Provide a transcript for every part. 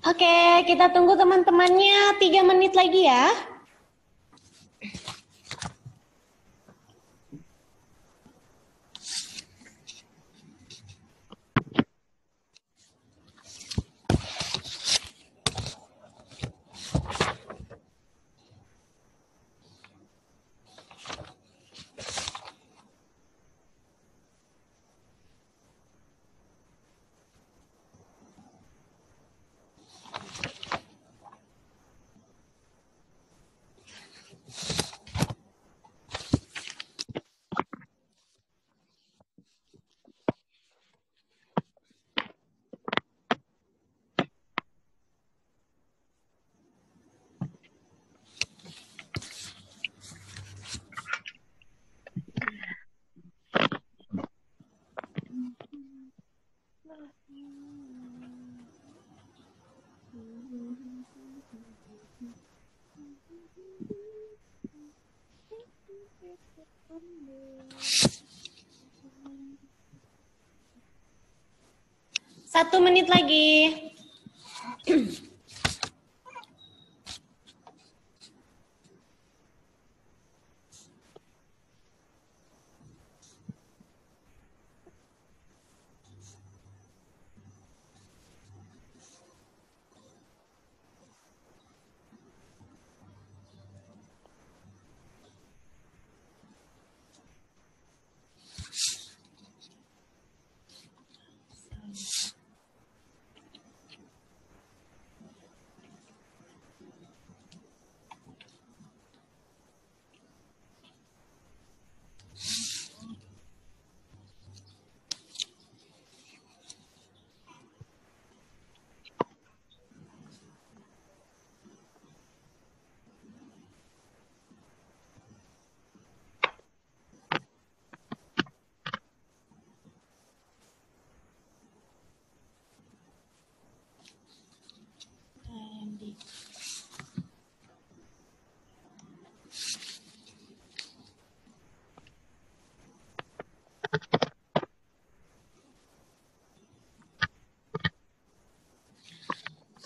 Oke, kita tunggu teman-temannya 3 menit lagi ya. Satu menit lagi.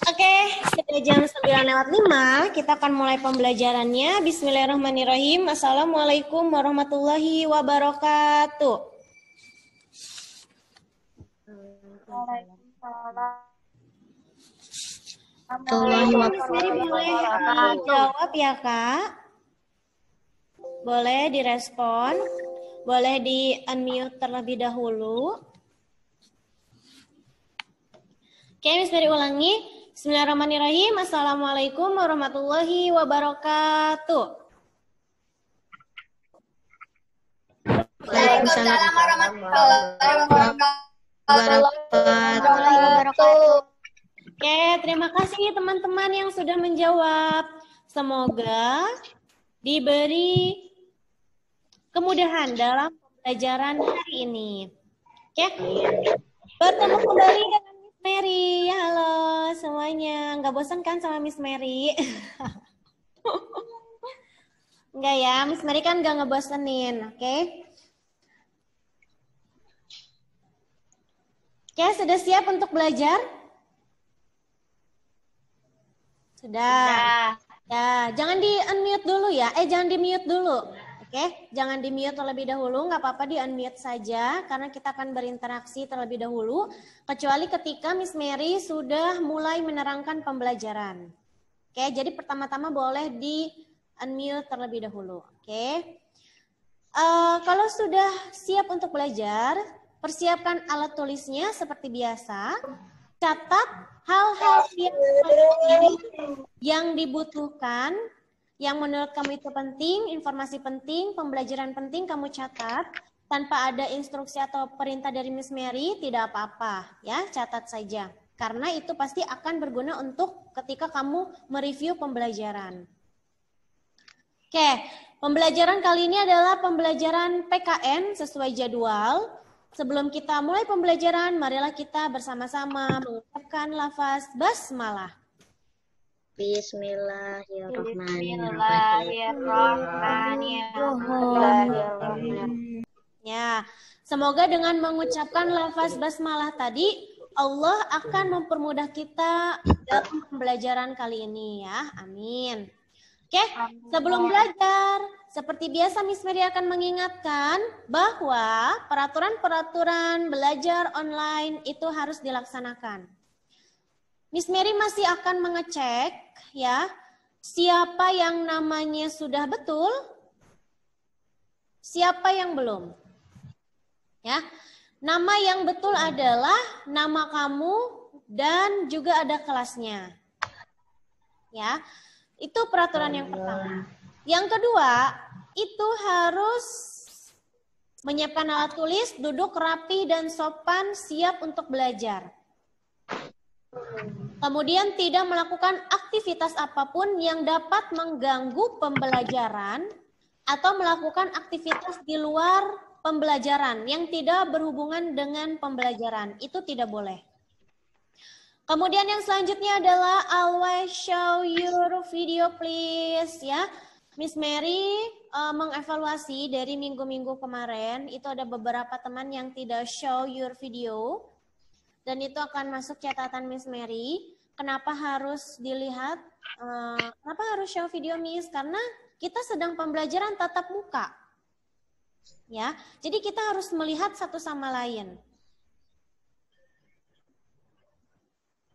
Oke, sudah jam 9:05, kita akan mulai pembelajarannya. Bismillahirrahmanirrahim. Assalamualaikum warahmatullahi wabarakatuh. Miss Mary boleh jawab ya Kak? Boleh direspon? Boleh di-unmute terlebih dahulu? Oke, Miss Mary ulangi. Bismillahirrahmanirrahim. Assalamualaikum warahmatullahi wabarakatuh. Waalaikumsalam warahmatullahi wabarakatuh. Oke, terima kasih teman-teman yang sudah menjawab. Semoga diberi kemudahan dalam pembelajaran hari ini. Oke, bertemu kembali dengan Miss Mary. Halo semuanya, nggak bosan kan sama Miss Mary? Enggak ya, Miss Mary kan nggak ngebosenin, oke? Oke, sudah siap untuk belajar? Sudah. Ya, jangan di-unmute dulu ya. Jangan di-mute dulu. Oke, jangan di-mute terlebih dahulu. Nggak apa-apa di-unmute saja, karena kita akan berinteraksi terlebih dahulu. Kecuali ketika Miss Mary sudah mulai menerangkan pembelajaran. Oke, jadi pertama-tama boleh di-unmute terlebih dahulu. Oke. Kalau sudah siap untuk belajar, persiapkan alat tulisnya seperti biasa. Catat hal-hal yang dibutuhkan, yang menurut kamu itu penting, informasi penting, pembelajaran penting kamu catat. Tanpa ada instruksi atau perintah dari Miss Mary, tidak apa-apa, ya, catat saja. Karena itu pasti akan berguna untuk ketika kamu mereview pembelajaran. Oke, pembelajaran kali ini adalah pembelajaran PKN sesuai jadwal. Sebelum kita mulai pembelajaran, marilah kita bersama-sama mengucapkan lafaz basmalah. Bismillahirrahmanirrahim. Ya, semoga dengan mengucapkan lafaz basmalah tadi, Allah akan mempermudah kita dalam pembelajaran kali ini ya. Amin. Oke, sebelum belajar, seperti biasa Miss Mary akan mengingatkan bahwa peraturan-peraturan belajar online itu harus dilaksanakan. Miss Mary masih akan mengecek ya, siapa yang namanya sudah betul, siapa yang belum. Ya, nama yang betul adalah nama kamu dan juga ada kelasnya. Ya. Itu peraturan yang pertama. Yang kedua, itu harus menyiapkan alat tulis, duduk rapi dan sopan, siap untuk belajar. Kemudian tidak melakukan aktivitas apapun yang dapat mengganggu pembelajaran atau melakukan aktivitas di luar pembelajaran yang tidak berhubungan dengan pembelajaran. Itu tidak boleh. Kemudian yang selanjutnya adalah always show your video please ya. Miss Mary mengevaluasi dari minggu-minggu kemarin itu ada beberapa teman yang tidak show your video dan itu akan masuk catatan Miss Mary. Kenapa harus dilihat? Kenapa harus show video Miss? Karena kita sedang pembelajaran tatap muka. Ya, jadi kita harus melihat satu sama lain.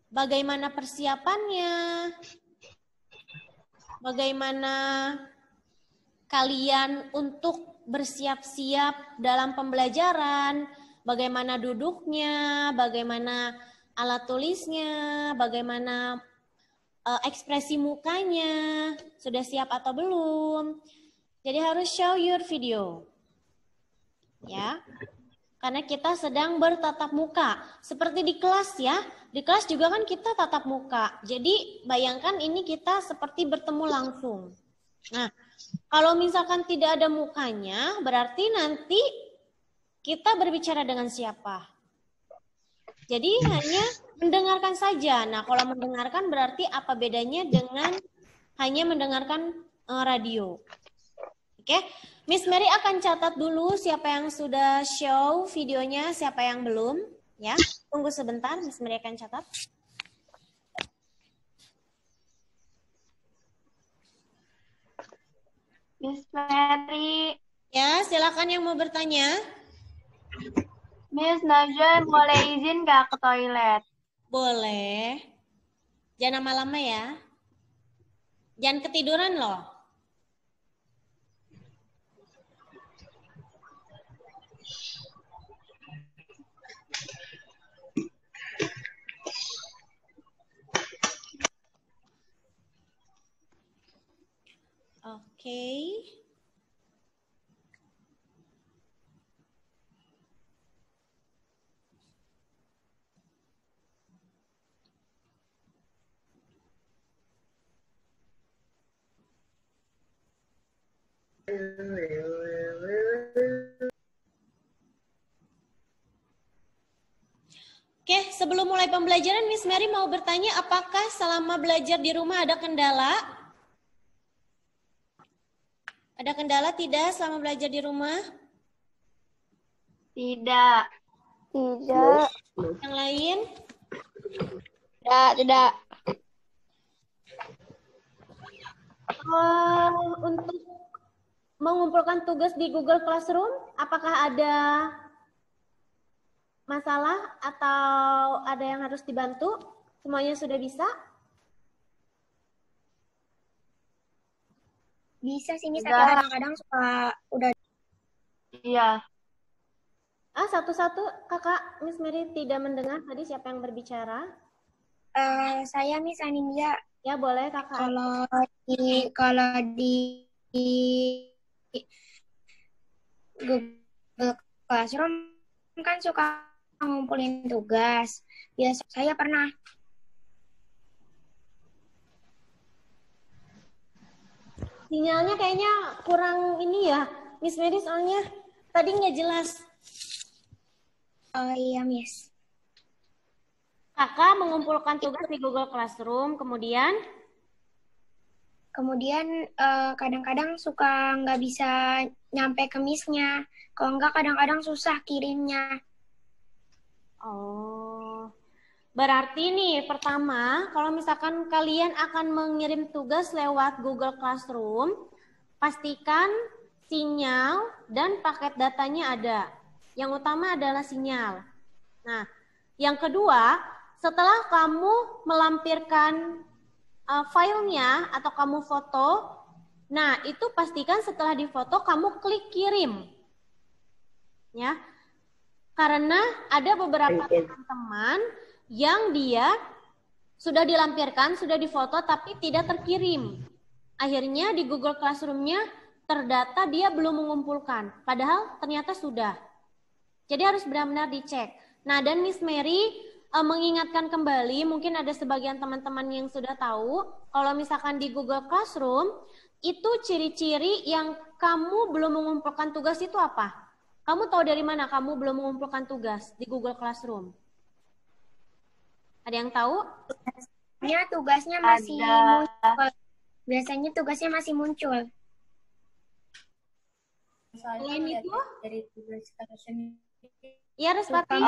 Bagaimana persiapannya, bagaimana kalian untuk bersiap-siap dalam pembelajaran, bagaimana duduknya, bagaimana alat tulisnya, bagaimana ekspresi mukanya, sudah siap atau belum. Jadi harus show your video. Ya. Karena kita sedang bertatap muka. Seperti di kelas ya. Di kelas juga kan kita tatap muka. Jadi bayangkan ini kita seperti bertemu langsung. Nah, kalau misalkan tidak ada mukanya, berarti nanti kita berbicara dengan siapa? Jadi hanya mendengarkan saja. Nah, kalau mendengarkan berarti apa bedanya dengan hanya mendengarkan radio? Oke, Miss Mary akan catat dulu siapa yang sudah show videonya, siapa yang belum. Ya, tunggu sebentar, Miss Mary akan catat. Miss Mary. Ya, silakan yang mau bertanya. Miss Najwa boleh izin nggak ke toilet? Boleh. Jangan lama-lama ya. Jangan ketiduran loh. Oke. Oke, sebelum mulai pembelajaran, Miss Mary mau bertanya, apakah selama belajar di rumah ada kendala? Ada kendala tidak selama belajar di rumah? Tidak. Tidak. Yang lain? Tidak. Untuk mengumpulkan tugas di Google Classroom, apakah ada masalah atau ada yang harus dibantu? Semuanya sudah bisa? Bisa sih, Miss, tapi kadang-kadang suka udah. Iya. Satu-satu kakak, Miss Mary tidak mendengar tadi siapa yang berbicara. Saya Miss Anindya. Ya boleh kakak. Kalau di Google Classroom kan suka ngumpulin tugas. Biasa saya pernah. Sinyalnya kayaknya kurang ini ya, Miss Mary, soalnya tadi nggak jelas. Oh iya Miss. Kakak mengumpulkan tugas di Google Classroom, kemudian kadang-kadang suka nggak bisa nyampe ke Miss-nya. Kalau nggak kadang-kadang susah kirimnya. oh, berarti nih pertama, kalau misalkan kalian akan mengirim tugas lewat Google Classroom, pastikan sinyal dan paket datanya ada. Yang utama adalah sinyal. Nah, yang kedua, setelah kamu melampirkan filenya atau kamu foto, nah itu pastikan setelah difoto kamu klik kirim. Ya. Karena ada beberapa teman-teman yang dia sudah dilampirkan, sudah difoto tapi tidak terkirim. Akhirnya di Google Classroom-nya terdata dia belum mengumpulkan, padahal ternyata sudah. Jadi harus benar-benar dicek. Nah, dan Miss Mary mengingatkan kembali, mungkin ada sebagian teman-teman yang sudah tahu, kalau misalkan di Google Classroom, itu ciri-ciri yang kamu belum mengumpulkan tugas itu apa? Kamu tahu dari mana kamu belum mengumpulkan tugas di Google Classroom? Ada yang tahu? Tugasnya masih muncul. Biasanya tugasnya masih muncul. Selain itu? Dari tugas Ya, Respati.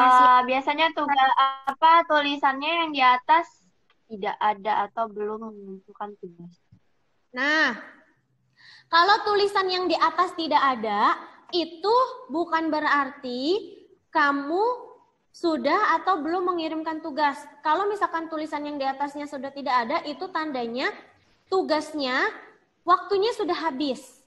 Biasanya tugas tulisannya yang di atas tidak ada atau belum mengumpulkan tugas. Nah, kalau tulisan yang di atas tidak ada, itu bukan berarti kamu sudah atau belum mengirimkan tugas. Kalau misalkan tulisan yang di atasnya sudah tidak ada, itu tandanya tugasnya waktunya sudah habis.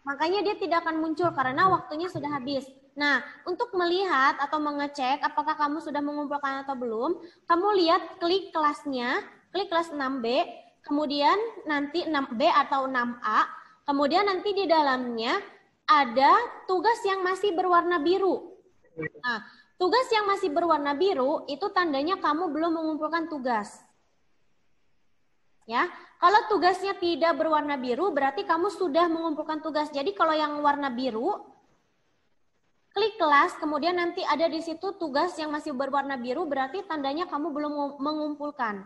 Makanya dia tidak akan muncul karena waktunya sudah habis. Nah, untuk melihat atau mengecek apakah kamu sudah mengumpulkan atau belum, kamu lihat klik kelasnya, klik kelas 6B, kemudian nanti 6B atau 6A, kemudian nanti di dalamnya ada tugas yang masih berwarna biru. Nah, tugas yang masih berwarna biru itu tandanya kamu belum mengumpulkan tugas. Ya, kalau tugasnya tidak berwarna biru berarti kamu sudah mengumpulkan tugas. Jadi kalau yang warna biru, klik kelas, kemudian nanti ada di situ tugas yang masih berwarna biru, berarti tandanya kamu belum mengumpulkan.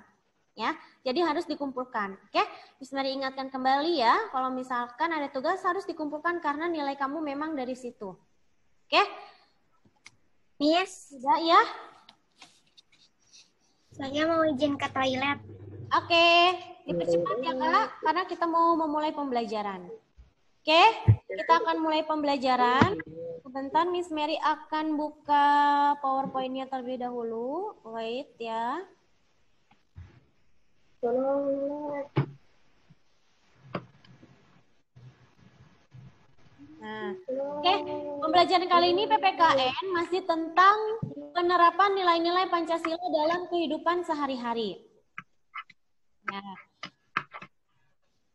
Ya, jadi harus dikumpulkan. Oke, Miss Mary ingatkan kembali ya, kalau misalkan ada tugas harus dikumpulkan karena nilai kamu memang dari situ. Oke? Miss, Tidak ya? saya mau izin ke toilet. Oke, dipercepat ya Kak, karena kita mau memulai pembelajaran. Oke, kita akan mulai pembelajaran. Sebentar, Miss Mary akan buka PowerPoint-nya terlebih dahulu. Wait ya. Nah, oke, pembelajaran kali ini PPKN masih tentang penerapan nilai-nilai Pancasila dalam kehidupan sehari-hari. Nah,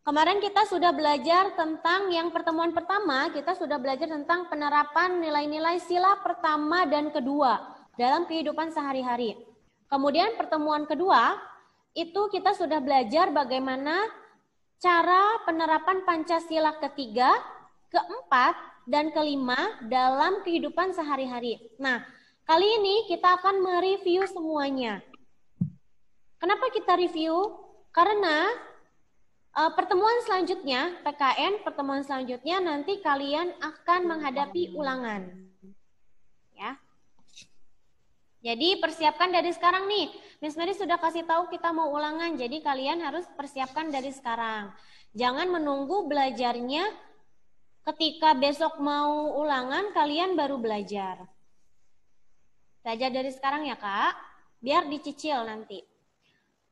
kemarin kita sudah belajar tentang yang pertemuan pertama, kita sudah belajar tentang penerapan nilai-nilai sila pertama dan kedua dalam kehidupan sehari-hari. Kemudian pertemuan kedua, itu kita sudah belajar bagaimana cara penerapan Pancasila ketiga, keempat, dan kelima dalam kehidupan sehari-hari. Nah, kali ini kita akan mereview semuanya. Kenapa kita review? Karena pertemuan selanjutnya, PKN, pertemuan selanjutnya nanti kalian akan menghadapi ulangan. Ya. Jadi persiapkan dari sekarang nih. Miss Mary sudah kasih tahu kita mau ulangan, jadi kalian harus persiapkan dari sekarang. Jangan menunggu belajarnya ketika besok mau ulangan, kalian baru belajar. Belajar dari sekarang ya Kak, biar dicicil nanti.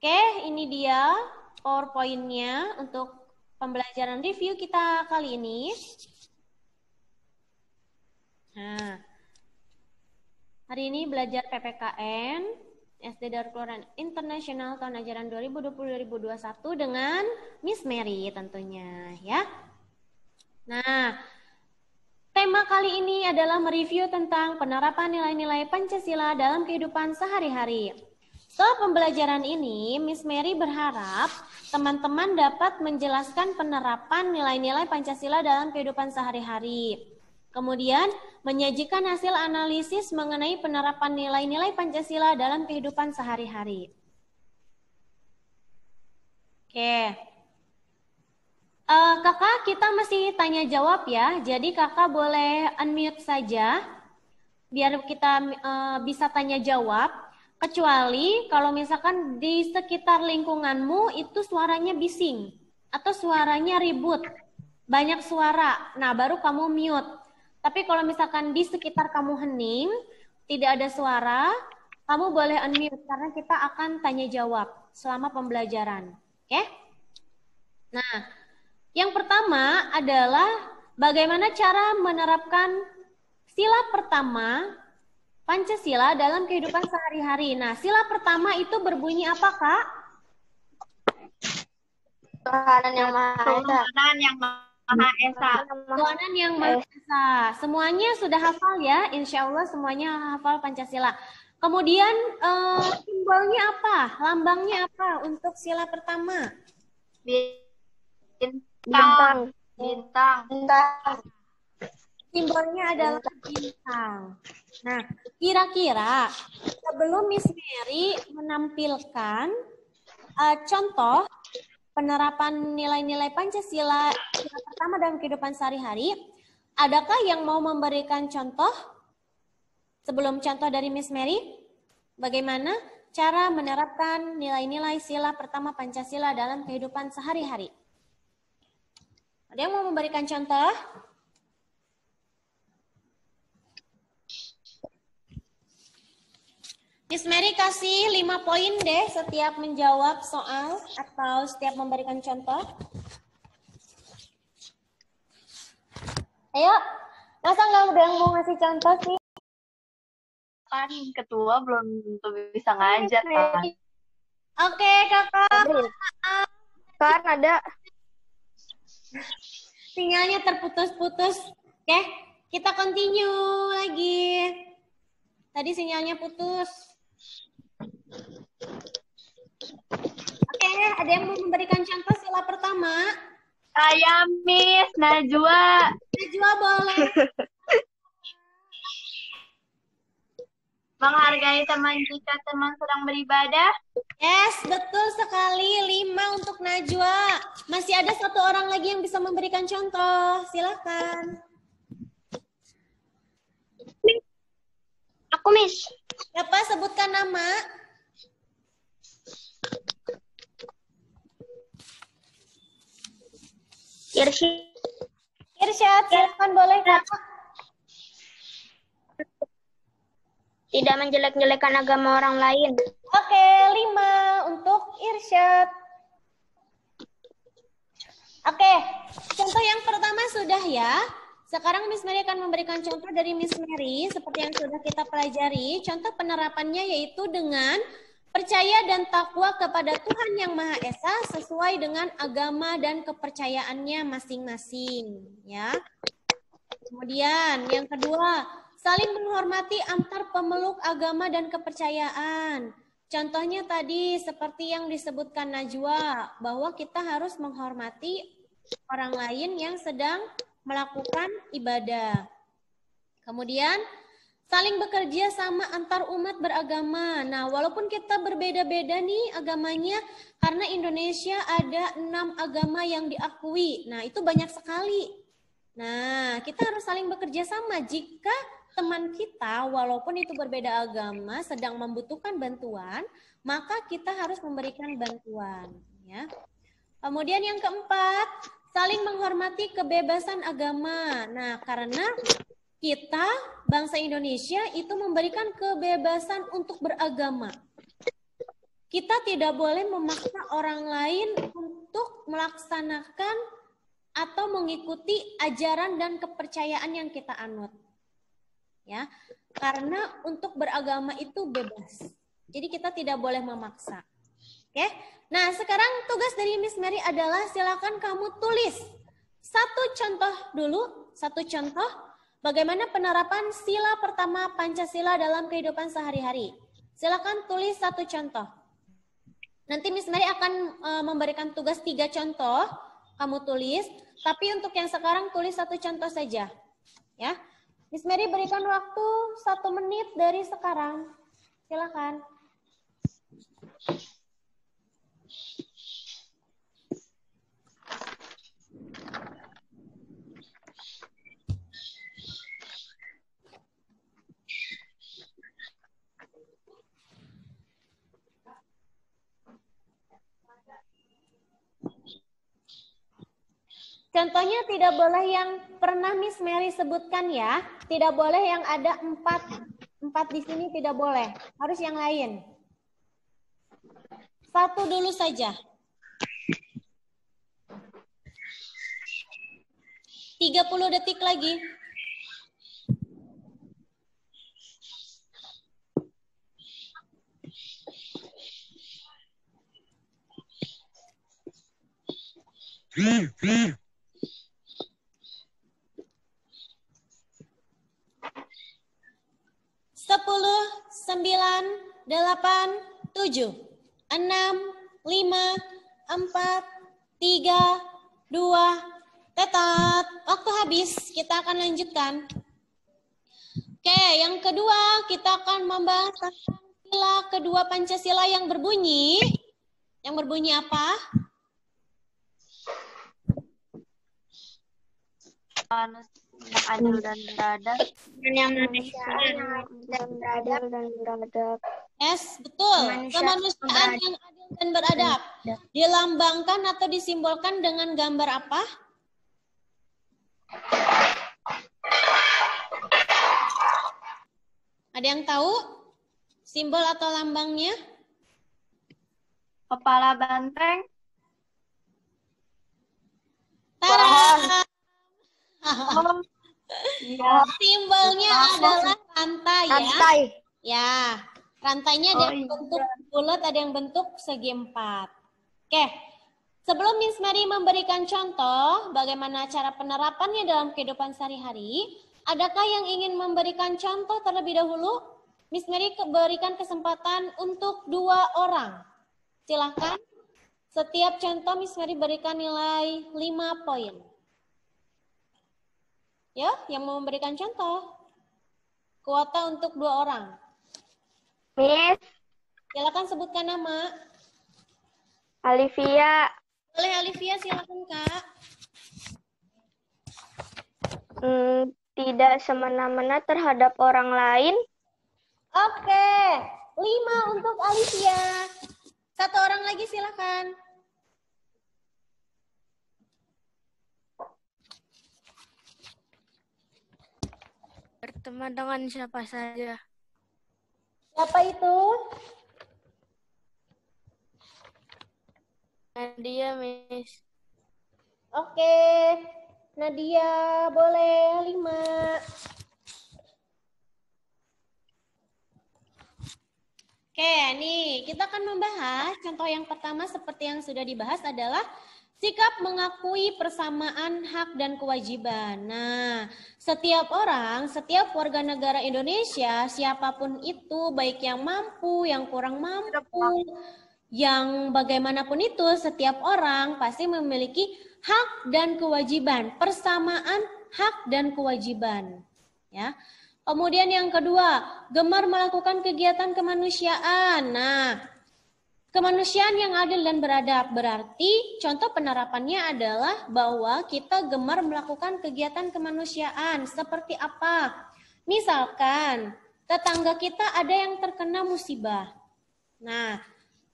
Oke, ini dia PowerPoint-nya untuk pembelajaran review kita kali ini. Nah, Hari ini belajar PPKN SD Darul Quran Internasional tahun ajaran 2020-2021 dengan Miss Mary tentunya ya. Nah, tema kali ini adalah mereview tentang penerapan nilai-nilai Pancasila dalam kehidupan sehari-hari. Setelah pembelajaran ini, Miss Mary berharap teman-teman dapat menjelaskan penerapan nilai-nilai Pancasila dalam kehidupan sehari-hari. Kemudian, menyajikan hasil analisis mengenai penerapan nilai-nilai Pancasila dalam kehidupan sehari-hari. Oke. Kakak, kita masih tanya jawab ya. Jadi kakak boleh unmute saja biar kita bisa tanya jawab. Kecuali kalau misalkan di sekitar lingkunganmu itu suaranya bising atau suaranya ribut, banyak suara. Nah, baru kamu mute. Tapi kalau misalkan di sekitar kamu hening, tidak ada suara, kamu boleh unmute karena kita akan tanya jawab selama pembelajaran. Oke? Nah, yang pertama adalah bagaimana cara menerapkan sila pertama Pancasila dalam kehidupan sehari-hari. Nah, sila pertama itu berbunyi apa, Kak? Tuhanan yang Maha Esa. Tuhanan yang Maha Esa. Tuhanan yang Maha Esa. Semuanya sudah hafal ya? Insya Allah semuanya hafal Pancasila. Kemudian simbolnya apa? Lambangnya apa untuk sila pertama? Bintang. Simbolnya adalah bintang. Nah, kira-kira sebelum Miss Mary menampilkan contoh penerapan nilai-nilai Pancasila sila pertama dalam kehidupan sehari-hari, adakah yang mau memberikan contoh? Sebelum contoh dari Miss Mary, bagaimana cara menerapkan nilai-nilai sila pertama Pancasila dalam kehidupan sehari-hari? Ada yang mau memberikan contoh? Miss Mary kasih 5 poin deh setiap menjawab soal atau setiap memberikan contoh. Ayo, masa nggak ada yang mau ngasih contoh sih? Kan ketua belum tentu bisa ngajar kan. Oke, kakak. Kan ada. Sinyalnya terputus-putus. Oke, kita continue lagi. Tadi sinyalnya putus. Oke, ada yang mau memberikan contoh sila pertama? Saya Miss Najwa. Najwa boleh. Menghargai teman jika teman sedang beribadah. Yes, betul sekali. 5 untuk Najwa. Masih ada 1 orang lagi yang bisa memberikan contoh. Silakan. Aku, Miss. Siapa sebutkan nama? Irsyad, silakan boleh kakak. Tidak menjelek-jelekan agama orang lain. Oke, 5 untuk Irsyad. Oke, contoh yang pertama sudah ya. Sekarang Miss Mary akan memberikan contoh dari Miss Mary seperti yang sudah kita pelajari. Contoh penerapannya yaitu dengan percaya dan takwa kepada Tuhan Yang Maha Esa sesuai dengan agama dan kepercayaannya masing-masing, ya. Kemudian yang kedua, saling menghormati antar pemeluk agama dan kepercayaan. Contohnya tadi seperti yang disebutkan Najwa, bahwa kita harus menghormati orang lain yang sedang melakukan ibadah. Kemudian saling bekerja sama antar umat beragama. Nah, walaupun kita berbeda-beda nih agamanya, karena Indonesia ada 6 agama yang diakui. Nah, itu banyak sekali. Nah, kita harus saling bekerja sama. Jika teman kita, walaupun itu berbeda agama, sedang membutuhkan bantuan, maka kita harus memberikan bantuan. Ya. Kemudian yang keempat, saling menghormati kebebasan agama. Nah, karena kita, bangsa Indonesia, itu memberikan kebebasan untuk beragama. Kita tidak boleh memaksa orang lain untuk melaksanakan atau mengikuti ajaran dan kepercayaan yang kita anut. Ya. Karena untuk beragama itu bebas. Jadi kita tidak boleh memaksa. Oke. Nah, sekarang tugas dari Miss Mary adalah silakan kamu tulis satu contoh dulu, satu contoh bagaimana penerapan sila pertama Pancasila dalam kehidupan sehari-hari. Silakan tulis satu contoh. Nanti Miss Mary akan memberikan tugas 3 contoh, kamu tulis, tapi untuk yang sekarang tulis satu contoh saja. Ya. Miss Mary berikan waktu 1 menit dari sekarang. Silakan. Contohnya tidak boleh yang pernah Miss Mary sebutkan ya. Tidak boleh yang ada 4 di sini, tidak boleh. Harus yang lain. 1 dulu saja. 30 detik lagi. Sepuluh, 9, 8, 7, 6, 5, 4, 3, 2, tetot. Waktu habis, kita akan lanjutkan. Oke, yang kedua kita akan membahas tentang sila kedua Pancasila yang berbunyi. Yang berbunyi apa? Yang adil dan beradab. Yang kemanusiaan dan beradab. Yes, betul. Kemanusiaan yang adil dan beradab. Dilambangkan atau disimbolkan dengan gambar apa? Ada yang tahu simbol atau lambangnya? Kepala banteng. Tara. Ya. Simbolnya adalah rantai ya. Rantai. Ya, rantainya ada yang bentuk bulat, ada yang bentuk segi 4. Oke, sebelum Miss Mary memberikan contoh bagaimana cara penerapannya dalam kehidupan sehari-hari, adakah yang ingin memberikan contoh terlebih dahulu? Miss Mary berikan kesempatan untuk 2 orang. Silahkan. Setiap contoh Miss Mary berikan nilai 5 poin. Ya, yang mau memberikan contoh. Kuota untuk 2 orang. Miss, Silakan sebutkan nama. Alivia. Boleh Alivia, silakan Kak. Tidak semena-mena terhadap orang lain. Oke, 5 untuk Alivia. 1 orang lagi silakan. Berteman dengan siapa saja. Siapa itu? Nadia, Miss. Oke, Nadia boleh 5. Oke, nih kita akan membahas contoh yang pertama seperti yang sudah dibahas adalah sikap mengakui persamaan hak dan kewajiban. Nah, setiap orang, setiap warga negara Indonesia, siapapun itu, baik yang mampu, yang kurang mampu, yang bagaimanapun itu, setiap orang pasti memiliki hak dan kewajiban, persamaan hak dan kewajiban. Ya. Kemudian yang kedua, gemar melakukan kegiatan kemanusiaan. Nah, kemanusiaan yang adil dan beradab berarti contoh penerapannya adalah bahwa kita gemar melakukan kegiatan kemanusiaan. Seperti apa? Misalkan tetangga kita ada yang terkena musibah. Nah,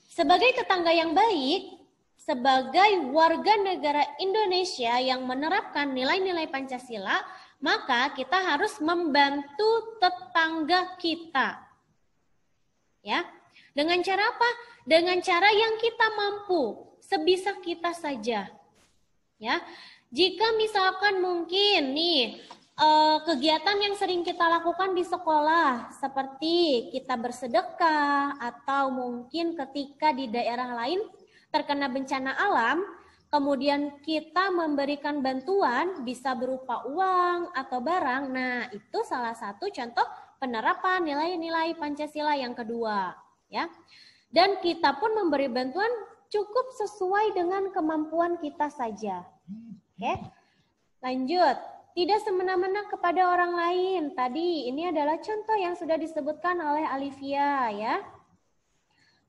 sebagai tetangga yang baik, sebagai warga negara Indonesia yang menerapkan nilai-nilai Pancasila, maka kita harus membantu tetangga kita. Ya. Dengan cara apa? Dengan cara yang kita mampu, sebisa kita saja. Ya. Jika misalkan mungkin nih kegiatan yang sering kita lakukan di sekolah, seperti kita bersedekah, atau mungkin ketika di daerah lain terkena bencana alam, kemudian kita memberikan bantuan, bisa berupa uang atau barang. Nah, itu salah satu contoh penerapan nilai-nilai Pancasila yang kedua, ya. Dan kita pun memberi bantuan cukup sesuai dengan kemampuan kita saja. Oke, lanjut. Tidak semena-mena kepada orang lain. Tadi ini adalah contoh yang sudah disebutkan oleh Alivia, ya.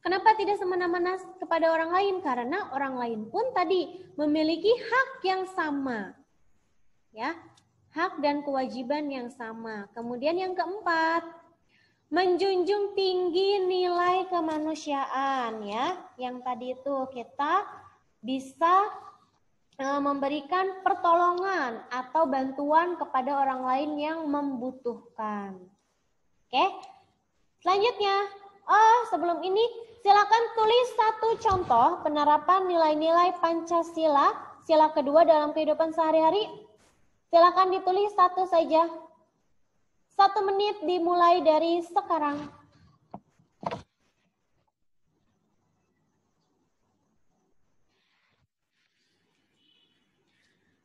Kenapa tidak semena-mena kepada orang lain? Karena orang lain pun tadi memiliki hak yang sama, ya, hak dan kewajiban yang sama. Kemudian yang keempat, menjunjung tinggi nilai kemanusiaan, ya. Yang tadi itu kita bisa memberikan pertolongan atau bantuan kepada orang lain yang membutuhkan. Oke, selanjutnya, sebelum ini silakan tulis satu contoh penerapan nilai-nilai Pancasila, sila kedua dalam kehidupan sehari-hari. Silakan ditulis satu saja. 1 menit dimulai dari sekarang.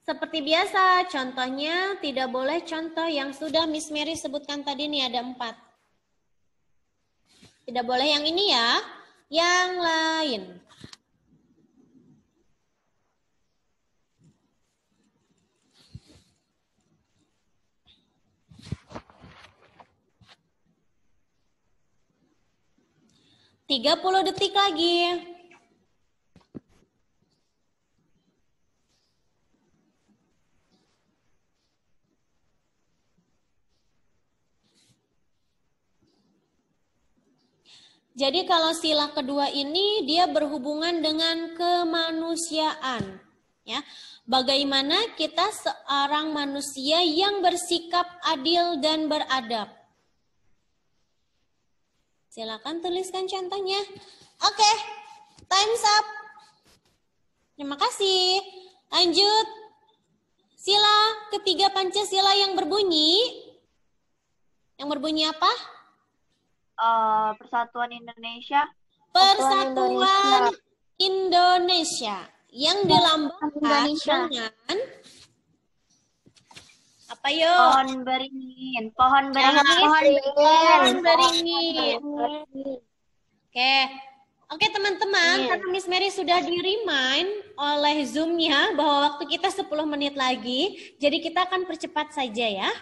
Seperti biasa, contohnya tidak boleh contoh yang sudah Miss Mary sebutkan tadi nih, ada 4. Tidak boleh yang ini ya, yang lain. Tiga 30 detik lagi. Jadi kalau sila kedua ini dia berhubungan dengan kemanusiaan, ya. Bagaimana kita seorang manusia yang bersikap adil dan beradab. Silakan tuliskan contohnya. Oke, time's up. Terima kasih. Lanjut. Sila ketiga Pancasila yang berbunyi. Yang berbunyi apa? Persatuan Indonesia. Persatuan Indonesia yang dilambangkan dengan apa yuk? Pohon beringin. Pohon beringin. Pohon beringin. Oke teman-teman, karena Miss Mary sudah di-remind oleh Zoom-nya bahwa waktu kita 10 menit lagi, jadi kita akan percepat saja ya.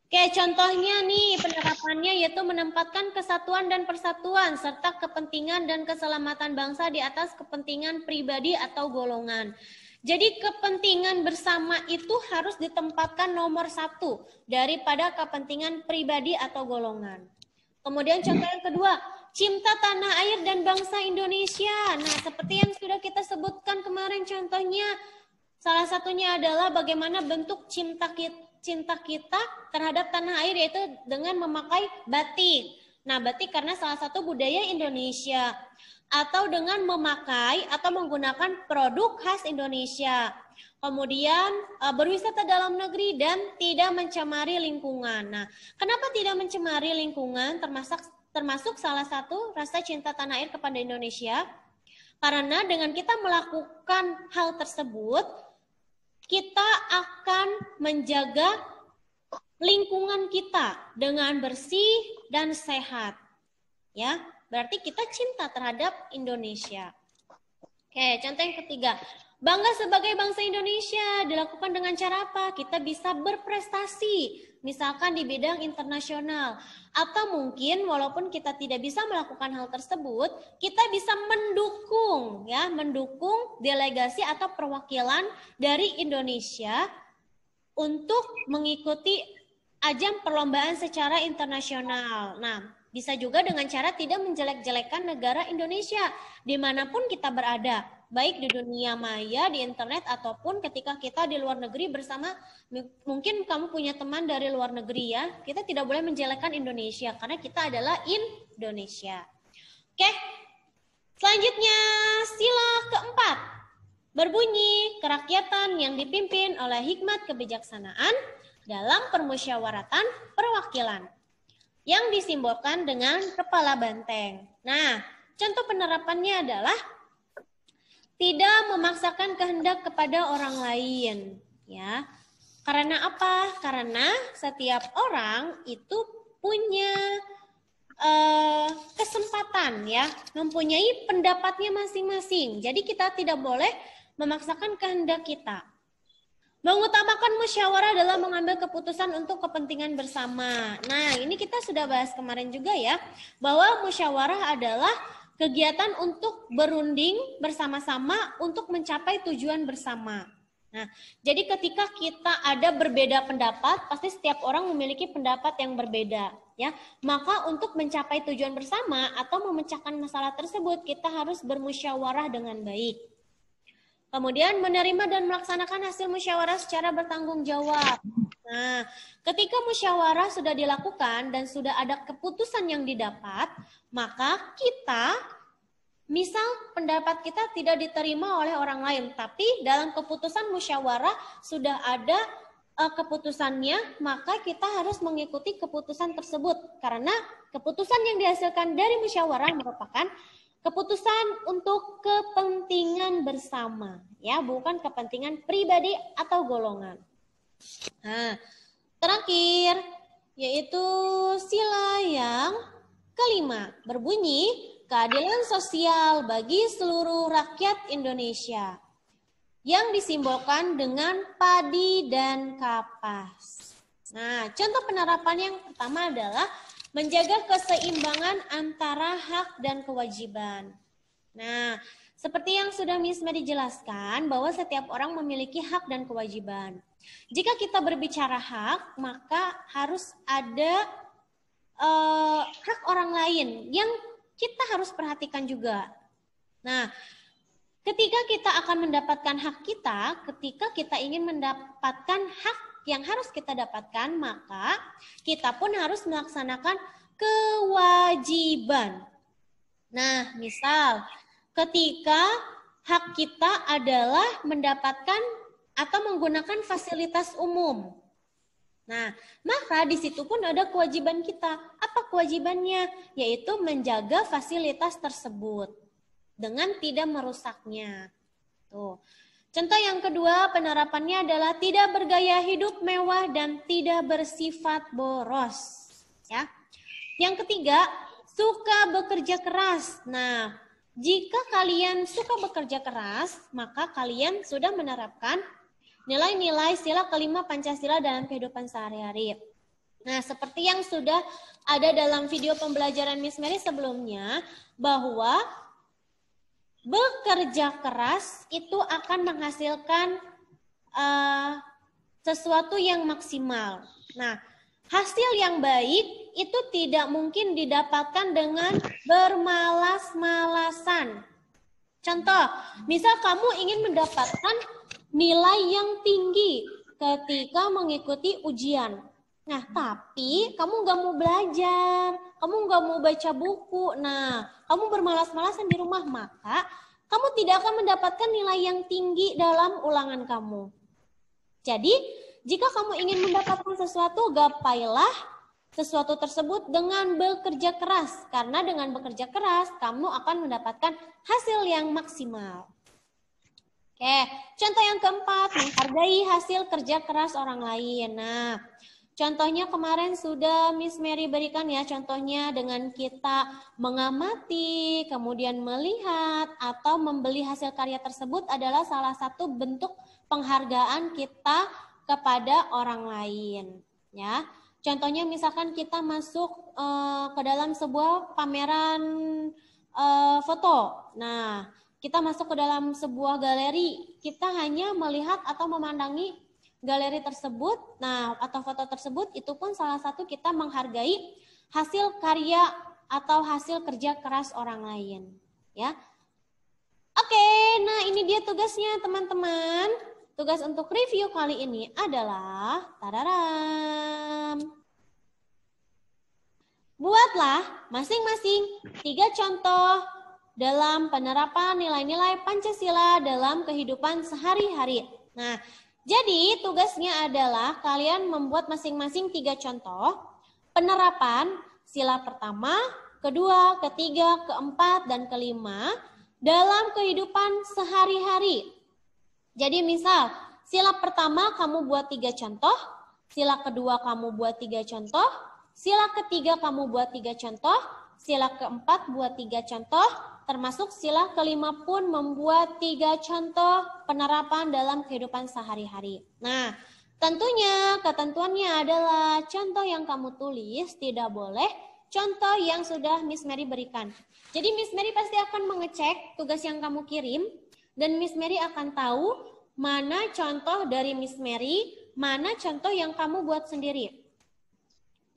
Oke, contohnya nih penerapannya yaitu menempatkan kesatuan dan persatuan serta kepentingan dan keselamatan bangsa di atas kepentingan pribadi atau golongan. Jadi kepentingan bersama itu harus ditempatkan nomor 1 daripada kepentingan pribadi atau golongan. Kemudian contoh yang kedua, cinta tanah air dan bangsa Indonesia. Nah, seperti yang sudah kita sebutkan kemarin contohnya, salah satunya adalah bagaimana bentuk cinta kita terhadap tanah air yaitu dengan memakai batik. Nah, batik karena salah satu budaya Indonesia, atau dengan memakai atau menggunakan produk khas Indonesia. Kemudian berwisata dalam negeri dan tidak mencemari lingkungan. Nah, kenapa tidak mencemari lingkungan termasuk salah satu rasa cinta tanah air kepada Indonesia? Karena dengan kita melakukan hal tersebut, kita akan menjaga lingkungan kita dengan bersih dan sehat. Ya, berarti kita cinta terhadap Indonesia. Oke, contoh yang ketiga. Bangga sebagai bangsa Indonesia dilakukan dengan cara apa? Kita bisa berprestasi, misalkan di bidang internasional. Atau mungkin walaupun kita tidak bisa melakukan hal tersebut, kita bisa mendukung delegasi atau perwakilan dari Indonesia untuk mengikuti ajang perlombaan secara internasional. Nah, bisa juga dengan cara tidak menjelek-jelekan negara Indonesia dimanapun kita berada, baik di dunia maya, di internet, ataupun ketika kita di luar negeri bersama, mungkin kamu punya teman dari luar negeri ya, kita tidak boleh menjelekkan Indonesia, karena kita adalah Indonesia. Oke, selanjutnya sila keempat. Berbunyi, kerakyatan yang dipimpin oleh hikmat kebijaksanaan dalam permusyawaratan perwakilan yang disimbolkan dengan kepala banteng. Nah, contoh penerapannya adalah tidak memaksakan kehendak kepada orang lain, ya. Karena apa? Karena setiap orang itu punya kesempatan, ya, mempunyai pendapatnya masing-masing. Jadi kita tidak boleh memaksakan kehendak kita. Mengutamakan musyawarah dalam mengambil keputusan untuk kepentingan bersama. Nah, ini kita sudah bahas kemarin juga ya, bahwa musyawarah adalah kegiatan untuk berunding bersama-sama untuk mencapai tujuan bersama. Nah, jadi ketika kita ada berbeda pendapat, pasti setiap orang memiliki pendapat yang berbeda, ya. Maka untuk mencapai tujuan bersama atau memecahkan masalah tersebut, kita harus bermusyawarah dengan baik. Kemudian menerima dan melaksanakan hasil musyawarah secara bertanggung jawab. Nah, ketika musyawarah sudah dilakukan dan sudah ada keputusan yang didapat, maka kita, misal pendapat kita tidak diterima oleh orang lain, tapi dalam keputusan musyawarah sudah ada keputusannya, maka kita harus mengikuti keputusan tersebut. Karena keputusan yang dihasilkan dari musyawarah merupakan keputusan untuk kepentingan bersama, ya, bukan kepentingan pribadi atau golongan. Nah, terakhir yaitu sila yang kelima, berbunyi keadilan sosial bagi seluruh rakyat Indonesia yang disimbolkan dengan padi dan kapas. Nah, contoh penerapan yang pertama adalah menjaga keseimbangan antara hak dan kewajiban. Nah, seperti yang sudah Miss Mary jelaskan, bahwa setiap orang memiliki hak dan kewajiban. Jika kita berbicara hak, maka harus ada hak orang lain yang kita harus perhatikan juga. Nah, ketika kita akan mendapatkan hak kita, ketika kita ingin mendapatkan hak yang harus kita dapatkan, maka kita pun harus melaksanakan kewajiban. Nah, misal ketika hak kita adalah mendapatkan atau menggunakan fasilitas umum. Nah, maka di situ pun ada kewajiban kita. Apa kewajibannya? Yaitu menjaga fasilitas tersebut dengan tidak merusaknya. Tuh. Contoh yang kedua penerapannya adalah tidak bergaya hidup mewah dan tidak bersifat boros. Ya. Yang ketiga, suka bekerja keras. Nah, jika kalian suka bekerja keras, maka kalian sudah menerapkan nilai-nilai sila kelima Pancasila dalam kehidupan sehari-hari. Nah, seperti yang sudah ada dalam video pembelajaran Miss Mary sebelumnya, bahwa bekerja keras itu akan menghasilkan sesuatu yang maksimal. Nah, hasil yang baik itu tidak mungkin didapatkan dengan bermalas-malasan. Contoh, misal kamu ingin mendapatkan nilai yang tinggi ketika mengikuti ujian. Nah, tapi kamu nggak mau belajar, kamu nggak mau baca buku. Nah, kamu bermalas-malasan di rumah, maka kamu tidak akan mendapatkan nilai yang tinggi dalam ulangan kamu. Jadi, jika kamu ingin mendapatkan sesuatu, gapailah sesuatu tersebut dengan bekerja keras. Karena dengan bekerja keras, kamu akan mendapatkan hasil yang maksimal. Oke, contoh yang keempat, menghargai hasil kerja keras orang lain. Nah, contohnya kemarin sudah Miss Mary berikan ya, contohnya dengan kita mengamati, kemudian melihat, atau membeli hasil karya tersebut adalah salah satu bentuk penghargaan kita kepada orang lain. Ya, contohnya misalkan kita masuk ke dalam sebuah pameran foto. Nah, kita masuk ke dalam sebuah galeri, kita hanya melihat atau memandangi galeri tersebut, nah atau foto tersebut, itu pun salah satu kita menghargai hasil karya atau hasil kerja keras orang lain, ya. Oke, nah ini dia tugasnya teman-teman. Tugas untuk review kali ini adalah tadaram. Buatlah masing-masing 3 contoh dalam penerapan nilai-nilai Pancasila dalam kehidupan sehari-hari. Nah, jadi tugasnya adalah kalian membuat masing-masing 3 contoh penerapan sila pertama, kedua, ketiga, keempat, dan kelima dalam kehidupan sehari-hari. Jadi misal, sila pertama kamu buat 3 contoh, sila kedua kamu buat 3 contoh, sila ketiga kamu buat 3 contoh, sila keempat buat 3 contoh, termasuk sila kelima pun membuat 3 contoh penerapan dalam kehidupan sehari-hari. Nah, tentunya ketentuannya adalah contoh yang kamu tulis tidak boleh contoh yang sudah Miss Mary berikan. Jadi Miss Mary pasti akan mengecek tugas yang kamu kirim dan Miss Mary akan tahu mana contoh dari Miss Mary, mana contoh yang kamu buat sendiri.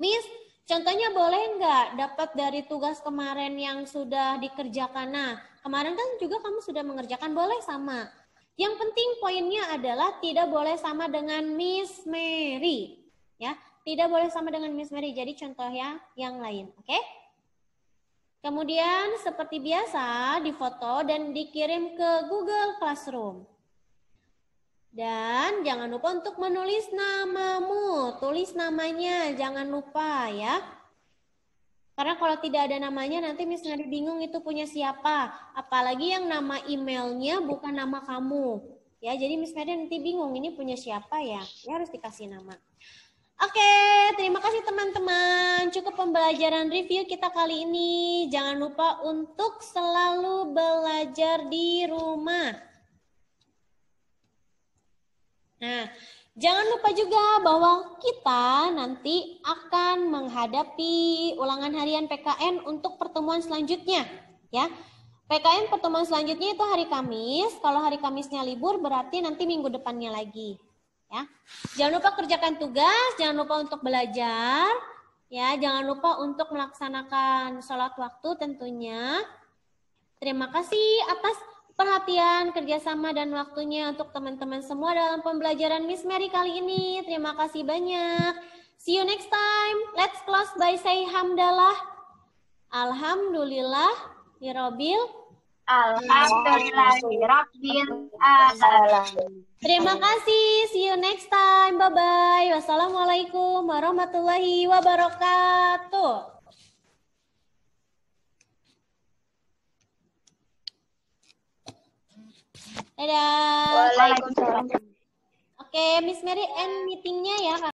Miss, contohnya boleh nggak dapat dari tugas kemarin yang sudah dikerjakan? Nah, kemarin kan juga kamu sudah mengerjakan, boleh sama. Yang penting poinnya adalah tidak boleh sama dengan Miss Mary. Ya, tidak boleh sama dengan Miss Mary, jadi contohnya yang lain, oke? Kemudian seperti biasa difoto dan dikirim ke Google Classroom. Dan jangan lupa untuk menulis namamu, tulis namanya, jangan lupa ya. Karena kalau tidak ada namanya nanti Miss Mary bingung itu punya siapa. Apalagi yang nama emailnya bukan nama kamu. Ya, jadi Miss Mary nanti bingung ini punya siapa ya. Ya harus dikasih nama. Oke, terima kasih teman-teman. Cukup pembelajaran review kita kali ini. Jangan lupa untuk selalu belajar di rumah. Nah, jangan lupa juga bahwa kita nanti akan menghadapi ulangan harian PKN untuk pertemuan selanjutnya, ya. PKN pertemuan selanjutnya itu hari Kamis. Kalau hari Kamisnya libur berarti nanti minggu depannya lagi, ya. Jangan lupa kerjakan tugas, jangan lupa untuk belajar, ya. Jangan lupa untuk melaksanakan sholat waktu tentunya. Terima kasih atas perhatian, kerjasama, dan waktunya untuk teman-teman semua dalam pembelajaran Miss Mary kali ini. Terima kasih banyak. See you next time. Let's close by say hamdalah. Alhamdulillah. Yirobbil. Alhamdulillahirabbil alamin. Terima kasih. See you next time. Bye-bye. Wassalamualaikum warahmatullahi wabarakatuh. Dadah. Waalaikumsalam. Oke, Miss Mary end meetingnya ya.